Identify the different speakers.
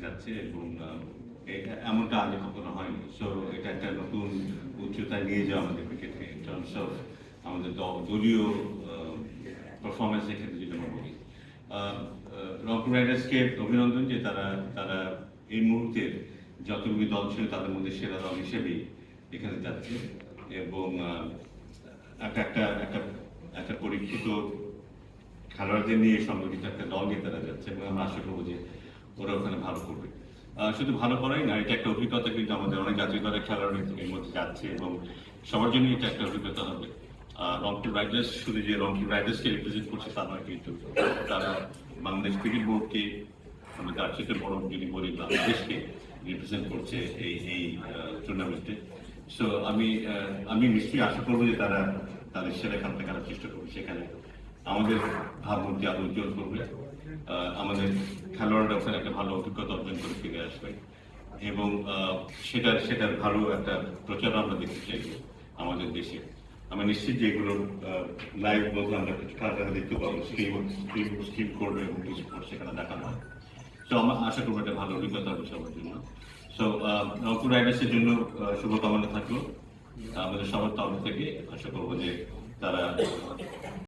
Speaker 1: যাচ্ছে এবং এমনটা আগে কখনো হয়নি। সো এটা একটা নতুন উচ্চতায় নিয়ে যাওয়া আমাদের ক্রিকেটকে ইন টার্মস অফ আমাদের দলীয় পারফরমেন্স ক্ষেত্রে যেটা আমরা বলি। রংপুর রাইডার্সকে অভিনন্দন যে তারা তারা এই মুহূর্তের যতগুলি দল ছিল তাদের মধ্যে সেরা দল হিসেবেই এখানে যাচ্ছে এবং একটা একটা একটা একটা পরীক্ষিত খেলোয়াড়দের নিয়ে সংগঠিত একটা দল নিয়ে তারা যাচ্ছে এবং আমরা আশা করবো যে ওরা ওখানে ভালো করবে। শুধু ভালো করাই না, এটা একটা অভিজ্ঞতা কিন্তু আমাদের অনেক জাতীয় দলের খেলোয়াড় এর মধ্যে যাচ্ছে এবং সবার জন্য এটা একটা অভিজ্ঞতা হবে। রংপুর রাইডার্স শুধু যে রংপুর রাইডার্সকে রিপ্রেজেন্ট করছে তা নয়, কিন্তু তারা বাংলাদেশ ক্রিকেট বোর্ডকে আমরা তার সাথে বড় যদি বলি বাংলাদেশকে রিপ্রেজেন্ট করছে এই টুর্নামেন্টে। সো আমি নিশ্চয়ই আশা করবো যে তারা তাদের সেরা খেলাটা খেলার চেষ্টা করবে, সেখানে আমাদের ভাবমূর্তি আরো উজ্জ্বল করবে, আমাদের খেলোয়াড়রা ওখানে একটা ভালো অভিজ্ঞতা অর্জন করে ফিরে আসবে এবং সেটার ভালো একটা প্রচার আমরা দেখতে চাই আমাদের দেশে। আমরা নিশ্চিত যে এগুলোর লাইভ বলতে আমরা কিছু খেলাটা দেখতে পাবো, স্ট্রিম করবে এবং সেখানে দেখানো হয়। তো আমরা আশা করবো একটা ভালো অভিজ্ঞতা হবে সবার জন্য। সো রংপুর রাইডার্সের জন্য শুভকামনা থাকলো আমাদের সবার তরফ থেকে। আশা করবো যে তারা